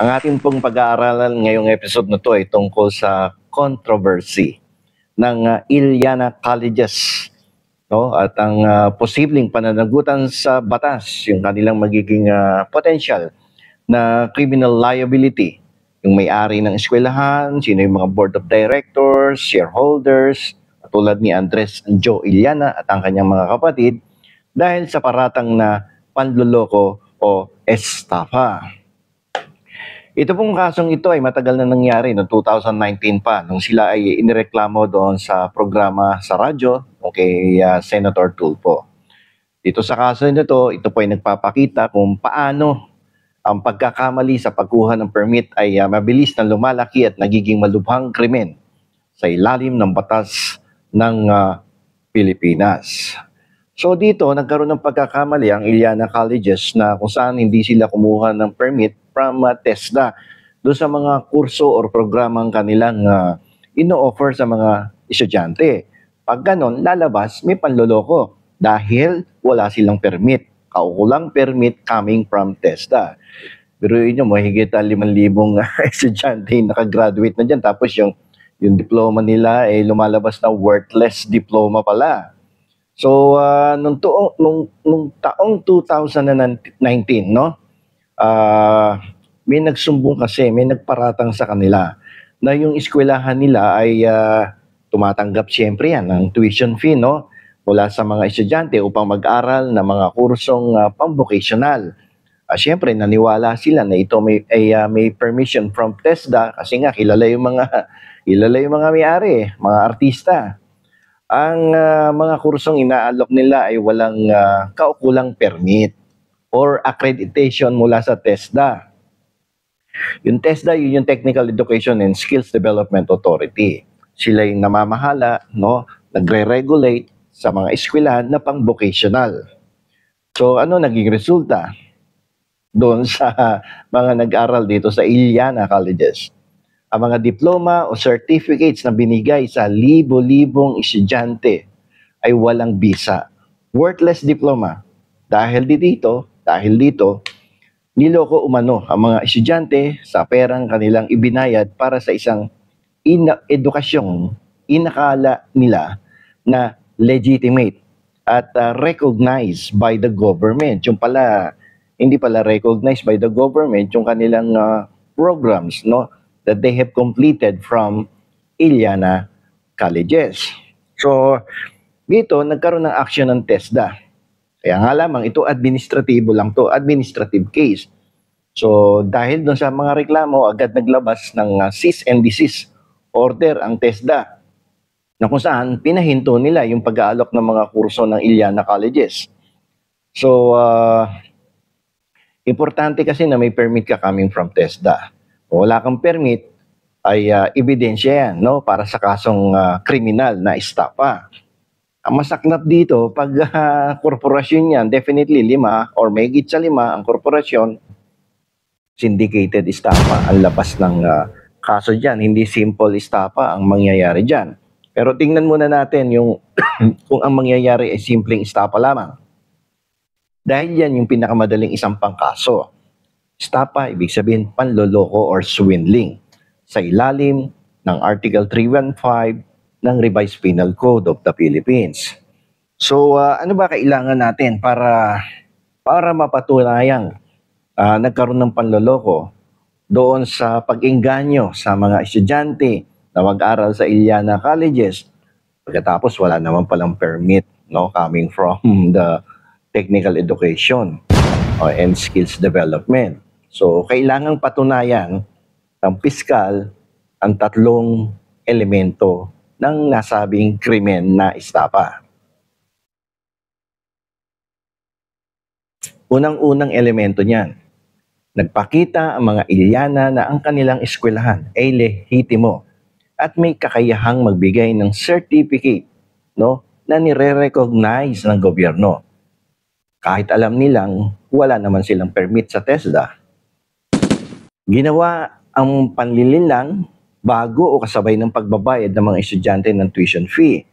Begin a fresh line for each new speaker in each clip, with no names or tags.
Ang ating pong pag-aaralan ngayong episode na to ay tungkol sa controversy ng Iliana Colleges, no? At ang posibleng pananagutan sa batas, yung kanilang magiging potential na criminal liability, yung may-ari ng eskwelahan, sino yung mga board of directors, shareholders, tulad ni Andres Joe Iliana at ang kanyang mga kapatid, dahil sa paratang na panloloko o estafa. Ito pong kasong ito ay matagal na nangyari noong 2019 pa, nung sila ay inireklamo doon sa programa sa radyo kay Senator Tulfo. Dito sa kaso nito, ito po ay nagpapakita kung paano ang pagkakamali sa pagkuha ng permit ay mabilis na lumalaki at nagiging malubhang krimen sa ilalim ng batas ng Pilipinas. So dito, nagkaroon ng pagkakamali ang Iliana Colleges na kung saan hindi sila kumuha ng permit from TESDA doon sa mga kurso or programang kanilang ino-offer sa mga estudyante. Pag ganon, lalabas may panloloko dahil wala silang permit. Kaukulang permit coming from TESDA. Pero yun yung mahigit 5,000 estudyante nakagraduate na dyan. Tapos yung diploma nila ay lumalabas na worthless diploma pala. So, nung taong 2019, no? May nagsumbong kasi, may nagparatang sa kanila na yung eskwelahan nila ay tumatanggap siyempre yan ng tuition fee, no? Mula sa mga estudyante upang mag-aral ng mga kursong pang-vocational. Siyempre, naniwala sila na ito may permission from TESDA kasi nga kilala yung mga may-ari, mga artista. Ang mga kursong inaalok nila ay walang kaukulang permit or accreditation mula sa TESDA. Yung TESDA, yun yung Technical Education and Skills Development Authority. Sila yung namamahala, no, nagre-regulate sa mga eskwelahan na pang-vocational. So, ano naging resulta doon sa mga nag-aral dito sa Iliana Colleges? Ang mga diploma o certificates na binigay sa libo-libong estudyante ay walang bisa. Worthless diploma. Dahil dito, niloko umano ang mga estudyante sa perang kanilang ibinayad para sa isang edukasyong inakala nila na legitimate at recognized by the government. Yung pala, hindi pala recognized by the government yung kanilang programs, no, that they have completed from Iliana Colleges. So, dito, nagkaroon ng action ng TESDA. Kaya nga lamang, ito administratibo lang to, administrative case. So, dahil doon sa mga reklamo, agad naglabas ng cease and desist order ang TESDA na kung saan pinahinto nila yung pag-aalok ng mga kurso ng Iliana Colleges. So, importante kasi na may permit ka coming from TESDA. Kung wala kang permit, ay ebidensya yan, no? Para sa kasong kriminal na estafa. Ang masaklap dito, pag korporasyon yan, definitely 5 or may higit sa 5 ang korporasyon, syndicated estafa ang labas ng kaso dyan. Hindi simple estafa ang mangyayari dyan. Pero tingnan muna natin yung kung ang mangyayari ay simpleng estafa lamang. Dahil yan yung pinakamadaling isang pangkaso. Estafa, ibig sabihin panloloko or swindling sa ilalim ng Article 315 ng Revised Penal Code of the Philippines. So, ano ba kailangan natin para mapatunayang nagkaroon ng panloloko doon sa pag-engganyo sa mga estudyante na mag-aral sa Iliana Colleges pagkatapos wala naman palang permit, no, coming from the technical education and skills development. So, kailangang patunayan ng piskal ang 3 elemento ng nasabing krimen na estafa. Unang-unang elemento niyan, nagpakita ang mga Iliana na ang kanilang eskwelahan ay lehitimo at may kakayahang magbigay ng certificate, no, na nire-recognize ng gobyerno. Kahit alam nilang wala naman silang permit sa TESDA. Ginawa ang panlilinlang bago o kasabay ng pagbabayad ng mga estudyante ng tuition fee.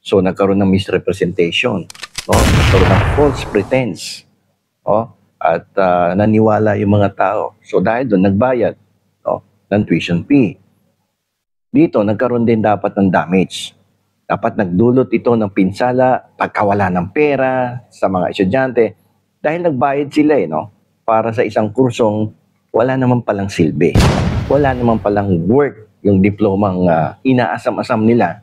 So, nagkaroon ng misrepresentation, no? Nagkaroon ng false pretense. at naniwala yung mga tao. So dahil doon, nagbayad, no, ng tuition fee. Dito, nagkaroon din dapat ng damage. Dapat nagdulot ito ng pinsala, pagkawala ng pera sa mga estudyante dahil nagbayad sila no, para sa isang kursong wala naman palang silbi. Wala naman palang work yung diplomang inaasam-asam nila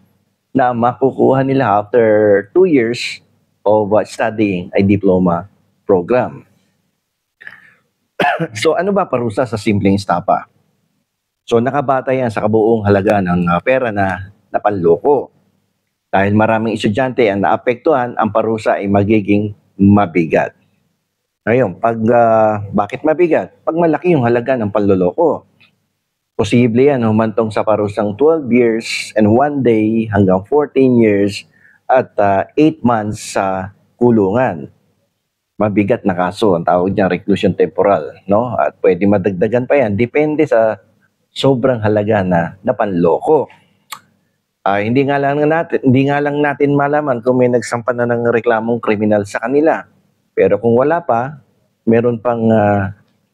na makukuha nila after 2 years of studying a diploma program. So ano ba parusa sa simpleng estapa? So nakabata yan sa kabuong halaga ng pera na napanloko. Dahil maraming estudyante ang naapektuhan, ang parusa ay magiging mabigat. Ngayon, bakit mabigat? Pag malaki yung halaga ng panloloko, posible yan humantong sa parusang 12 years and 1 day hanggang 14 years at 8 months sa kulungan. Mabigat na kaso, ang tawag niya reclusion temporal, no? At pwede madagdagan pa yan, depende sa sobrang halaga na napanloko. Hindi nga lang natin malaman kung may nagsampa na ng reklamong kriminal sa kanila. Pero kung wala pa, meron pang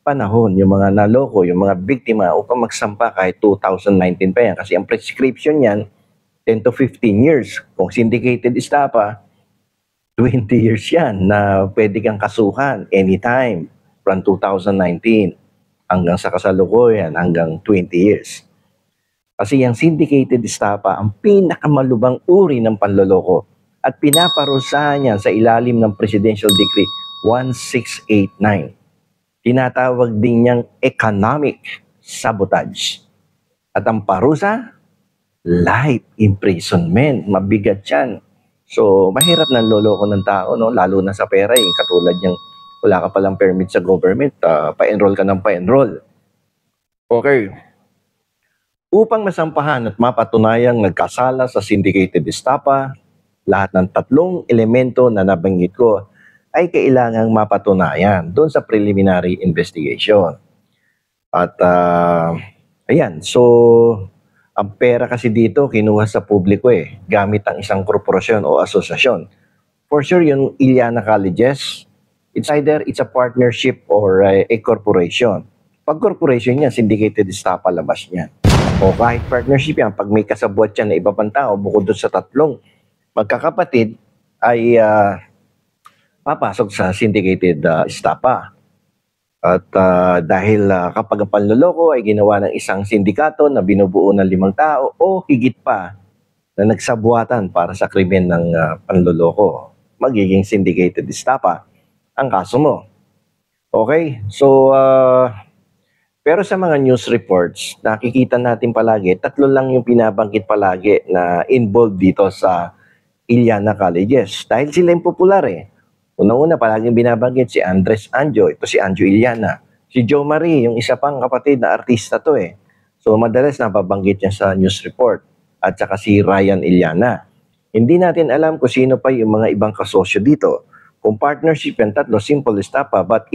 panahon yung mga naloko, yung mga biktima upang magsampa kahit 2019 pa yan. Kasi ang prescription yan, 10 to 15 years. Kung syndicated estapa, 20 years yan na pwede kang kasuhan anytime from 2019 hanggang sa kasalukuyan hanggang 20 years. Kasi yung syndicated estapa ang pinakamalubang uri ng panloloko at pinaparusahan niya sa ilalim ng Presidential Decree 1689. Tinatawag din niyang economic sabotage. At ang parusa, life imprisonment. Mabigat yan. So, mahirap ng loloko ng tao, no? Lalo na sa pera. Yung katulad niyang wala ka palang permit sa government, pa-enroll ka ng pa-enroll. Okay. Upang masampahan at mapatunayang nagkasala sa syndicated estapa, lahat ng tatlong elemento na nabanggit ko ay kailangang mapatunayan doon sa preliminary investigation. At ayan, so ang pera kasi dito kinuha sa publiko gamit ang isang korporasyon o asosasyon. For sure, yung Iliana Colleges, it's either it's a partnership or a corporation. Pag corporation yan, syndicated estapa labas niyan. O kahit partnership yan, pag may kasabwat yan na iba pang tao, bukod doon sa tatlong magkakapatid, ay papasok sa syndicated estapa. At dahil kapag ang panloloko ay ginawa ng isang sindikato na binubuo ng 5 tao o higit pa na nagsabuatan para sa krimen ng panloloko, magiging syndicated estapa ang kaso mo. Okay? So, pero sa mga news reports, nakikita natin palagi, 3 lang yung pinabanggit palagi na involved dito sa Iliana Colleges. Dahil sila yung popular Unang-una, palaging binabanggit si Andres Anjo. Ito si Anjo Iliana. Si Joe Marie, yung isa pang kapatid na artista to So madalas nababanggit niya sa news report. At saka si Ryan Iliana. Hindi natin alam kung sino pa yung mga ibang kasosyo dito. Kung partnership yan, 3, simple estapa, but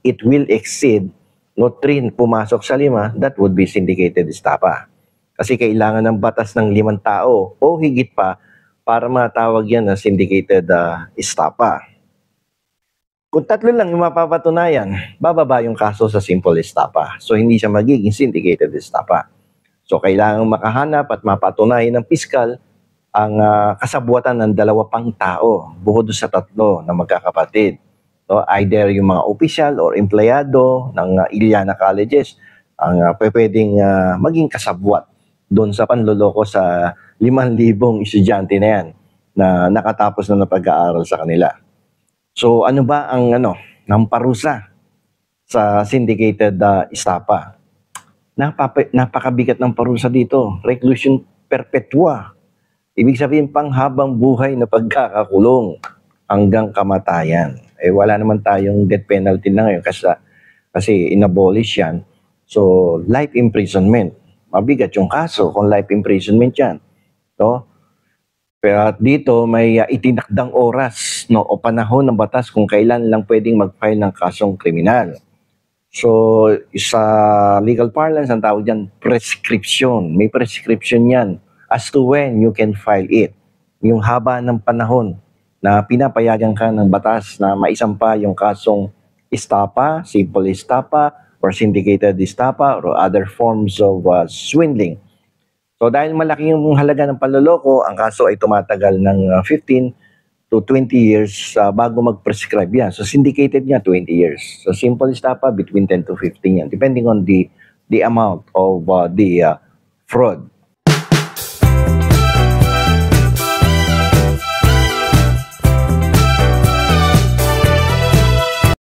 it will exceed, no 3 pumasok sa 5, that would be syndicated estapa. Kasi kailangan ng batas ng 5 tao o higit pa para matawag yan na syndicated estapa. Kung 3 lang yung mapapatunayan, bababa yung kaso sa simple estapa. So, hindi siya magiging syndicated estapa. So, kailangan makahanap at mapatunayan ng piskal ang kasabuatan ng 2 pang tao bukod sa 3 na magkakapatid. So, either yung mga opisyal or empleyado ng Iliana Colleges ang pwedeng maging kasabwat doon sa panloloko sa 5,000 estudyante na yan na nakatapos na pag-aaral sa kanila. So ano ba ang ng parusa sa syndicated estapa? Napakabigat ng parusa dito. Reclusion perpetua. Ibig sabihin panghabang buhay na pagkakakulong hanggang kamatayan. Wala naman tayong death penalty na ngayon kasi inabolish yan. So life imprisonment. Mabigat yung kaso kung life imprisonment yan. No? Pero dito may itinakdang oras o panahon ng batas kung kailan lang pwedeng mag-file ng kasong kriminal. So sa legal parlance, ang tawag dyan prescription. May prescription yan as to when you can file it. Yung haba ng panahon na pinapayagan ka ng batas na maisampa yung kasong estafa, simple estafa, or syndicated estafa, or other forms of swindling. So dahil malaki yung halaga ng panloloko, ang kaso ay tumatagal ng 15 to 20 years bago mag-prescribe yan. So syndicated niya 20 years. So simple estafa between 10 to 15 yan, depending on the amount of the fraud.